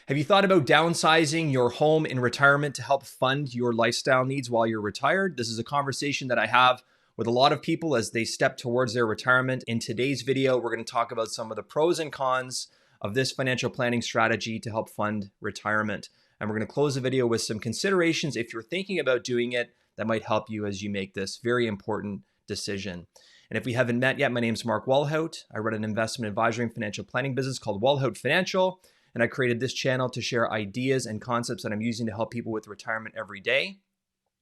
Have you thought about downsizing your home in retirement to help fund your lifestyle needs while you're retired? This is a conversation that I have with a lot of people as they step towards their retirement. In today's video, we're going to talk about some of the pros and cons of this financial planning strategy to help fund retirement. And we're going to close the video with some considerations if you're thinking about doing it that might help you as you make this very important decision. And if we haven't met yet, my name is Mark Walhout. I run an investment advisory and financial planning business called Walhout Financial. And I created this channel to share ideas and concepts that I'm using to help people with retirement every day.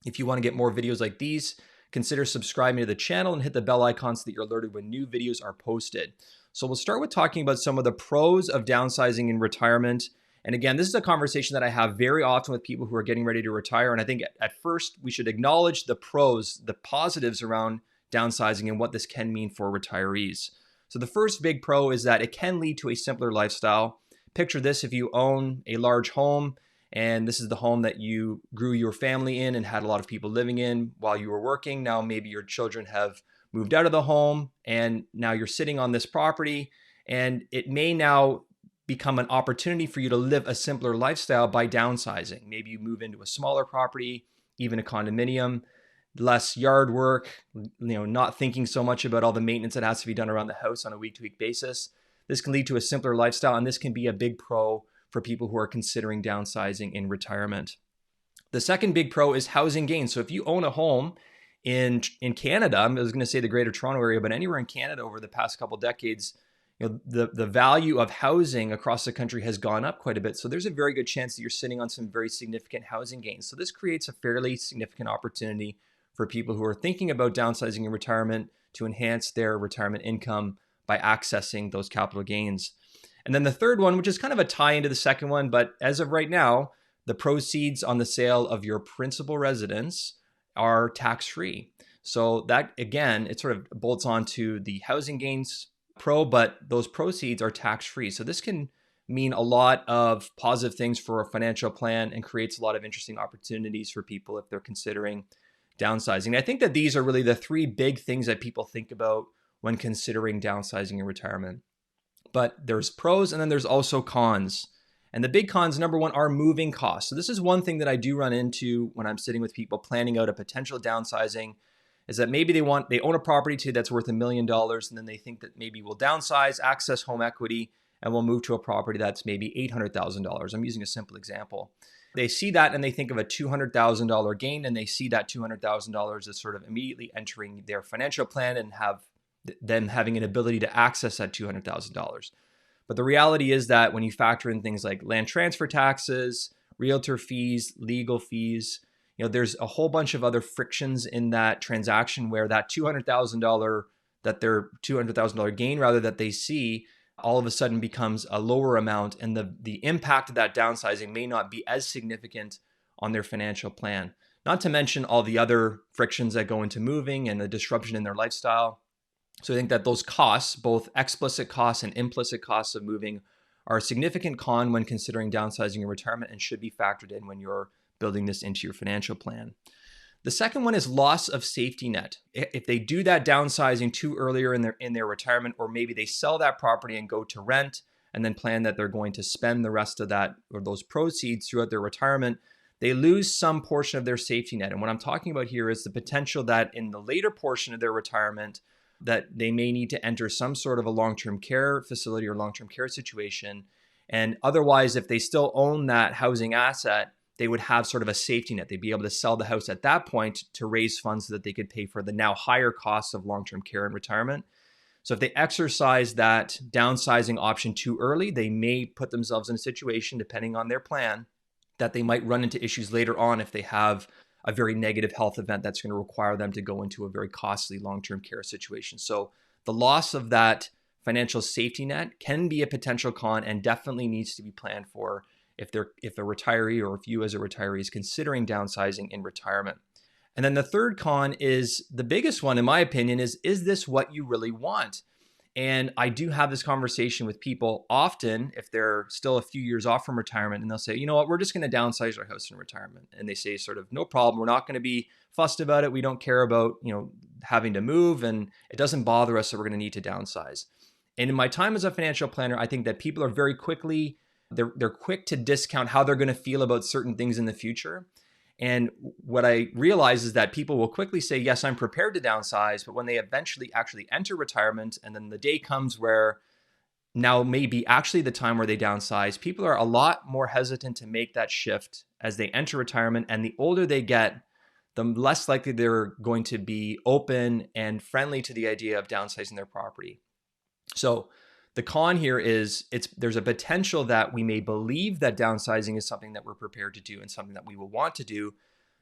If you want to get more videos like these, consider subscribing to the channel and hit the bell icon so that you're alerted when new videos are posted. So we'll start with talking about some of the pros of downsizing in retirement. And again, this is a conversation that I have very often with people who are getting ready to retire. And I think at first we should acknowledge the pros, the positives around downsizing and what this can mean for retirees. So the first big pro is that it can lead to a simpler lifestyle. Picture this: if you own a large home and this is the home that you grew your family in and had a lot of people living in while you were working. Now maybe your children have moved out of the home and now you're sitting on this property, and it may now become an opportunity for you to live a simpler lifestyle by downsizing. Maybe you move into a smaller property, even a condominium, less yard work, not thinking so much about all the maintenance that has to be done around the house on a week-to-week basis. This can lead to a simpler lifestyle, and this can be a big pro for people who are considering downsizing in retirement. The second big pro is housing gains. So if you own a home in Canada, I was going to say the Greater Toronto area, but anywhere in Canada over the past couple of decades, the value of housing across the country has gone up quite a bit. So there's a very good chance that you're sitting on some very significant housing gains. So this creates a fairly significant opportunity for people who are thinking about downsizing in retirement to enhance their retirement income by accessing those capital gains. And then the third one, which is kind of a tie into the second one, but as of right now, the proceeds on the sale of your principal residence are tax-free. So that, again, it sort of bolts on to the housing gains pro, but those proceeds are tax-free. So this can mean a lot of positive things for a financial plan and creates a lot of interesting opportunities for people if they're considering downsizing. I think that these are really the three big things that people think about when considering downsizing in retirement. But there's pros and then there's also cons. And the big cons, number one, are moving costs. So this is one thing that I do run into when I'm sitting with people planning out a potential downsizing, is that maybe they own a property that's worth $1 million, and then they think that maybe we'll downsize, access home equity, and we'll move to a property that's maybe $800,000. I'm using a simple example. They see that and they think of a $200,000 gain, and they see that $200,000 as sort of immediately entering their financial plan and have them having an ability to access that $200,000. But the reality is that when you factor in things like land transfer taxes, realtor fees, legal fees, there's a whole bunch of other frictions in that transaction where that $200,000, that their $200,000 gain rather that they see, all of a sudden becomes a lower amount, and the impact of that downsizing may not be as significant on their financial plan. Not to mention all the other frictions that go into moving and the disruption in their lifestyle. So I think that those costs, both explicit costs and implicit costs of moving, are a significant con when considering downsizing in retirement and should be factored in when you're building this into your financial plan. The second one is loss of safety net. If they do that downsizing too earlier in their retirement, or maybe they sell that property and go to rent and then plan that they're going to spend the rest of that or those proceeds throughout their retirement, they lose some portion of their safety net. And what I'm talking about here is the potential that in the later portion of their retirement, that they may need to enter some sort of a long-term care facility or long-term care situation. And otherwise, if they still own that housing asset, they would have sort of a safety net. They'd be able to sell the house at that point to raise funds so that they could pay for the now higher costs of long-term care and retirement. So if they exercise that downsizing option too early, they may put themselves in a situation, depending on their plan, that they might run into issues later on if they have a very negative health event that's going to require them to go into a very costly long-term care situation. So the loss of that financial safety net can be a potential con and definitely needs to be planned for if a retiree or if you as a retiree is considering downsizing in retirement. And then the third con is the biggest one, in my opinion, is this what you really want? And I do have this conversation with people often if they're still a few years off from retirement, and they'll say, you know what, we're just going to downsize our house in retirement. And they say sort of, no problem. We're not going to be fussed about it. We don't care about, having to move, and it doesn't bother us, so we're going to need to downsize. And in my time as a financial planner, I think that people are very quickly They're quick to discount how they're going to feel about certain things in the future. And what I realize is that people will quickly say, yes, I'm prepared to downsize. But when they eventually actually enter retirement, and then the day comes where now may be actually the time where they downsize, people are a lot more hesitant to make that shift as they enter retirement. And the older they get, the less likely they're going to be open and friendly to the idea of downsizing their property. So the con here is there's a potential that we may believe that downsizing is something that we're prepared to do and something that we will want to do.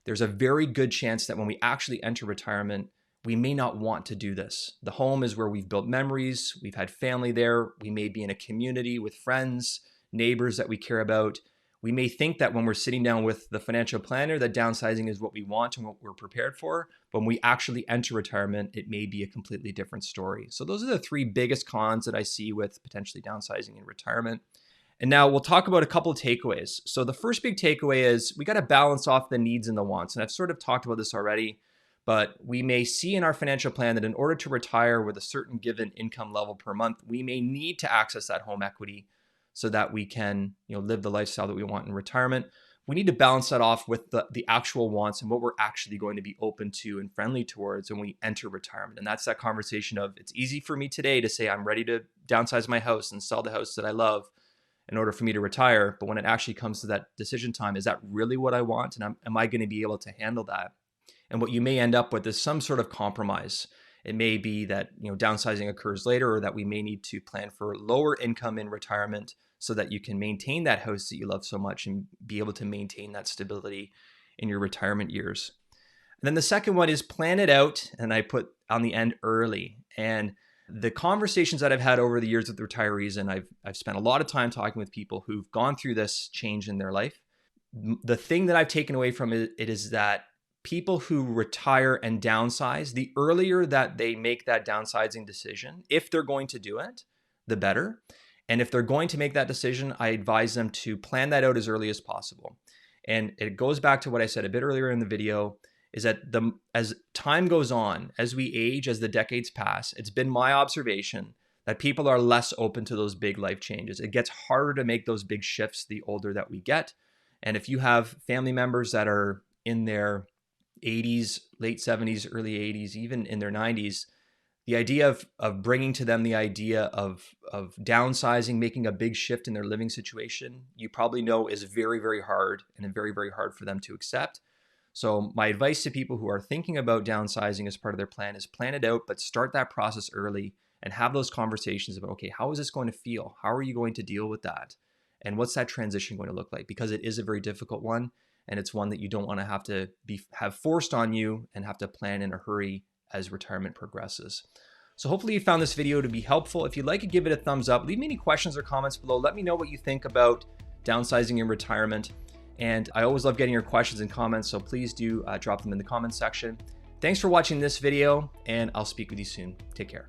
There's a very good chance that when we actually enter retirement, we may not want to do this. The home is where we've built memories, we've had family there, we may be in a community with friends, neighbors that we care about. We may think that when we're sitting down with the financial planner that downsizing is what we want and what we're prepared for. But when we actually enter retirement, it may be a completely different story. So those are the three biggest cons that I see with potentially downsizing in retirement. And now we'll talk about a couple of takeaways. So the first big takeaway is we got to balance off the needs and the wants. And I've sort of talked about this already, but we may see in our financial plan that in order to retire with a certain given income level per month, we may need to access that home equity so that we can, live the lifestyle that we want in retirement. We need to balance that off with the actual wants and what we're actually going to be open to and friendly towards when we enter retirement. And that's that conversation of, it's easy for me today to say I'm ready to downsize my house and sell the house that I love in order for me to retire. But when it actually comes to that decision time, is that really what I want? And am I going to be able to handle that? And what you may end up with is some sort of compromise. It may be that downsizing occurs later, or that we may need to plan for lower income in retirement so that you can maintain that house that you love so much and be able to maintain that stability in your retirement years. And then the second one is plan it out, and I put on the end early. And the conversations that I've had over the years with retirees, and I've spent a lot of time talking with people who've gone through this change in their life. The thing that I've taken away from it is that people who retire and downsize, the earlier that they make that downsizing decision, if they're going to do it, the better. And if they're going to make that decision, I advise them to plan that out as early as possible. And it goes back to what I said a bit earlier in the video, is that as time goes on, as we age, as the decades pass, it's been my observation that people are less open to those big life changes. It gets harder to make those big shifts the older that we get. And if you have family members that are in their 80s, late 70s, early 80s, even in their 90s, the idea of bringing to them the idea of downsizing, making a big shift in their living situation, you probably know is very, very hard, and very, very hard for them to accept. So my advice to people who are thinking about downsizing as part of their plan is plan it out, but start that process early and have those conversations about, okay, how is this going to feel? How are you going to deal with that? And what's that transition going to look like? Because it is a very difficult one, and it's one that you don't want to have forced on you and have to plan in a hurry as retirement progresses. So hopefully you found this video to be helpful. If you'd like to give it a thumbs up, leave me any questions or comments below. Let me know what you think about downsizing in retirement. And I always love getting your questions and comments, so please do drop them in the comments section. Thanks for watching this video, and I'll speak with you soon. Take care.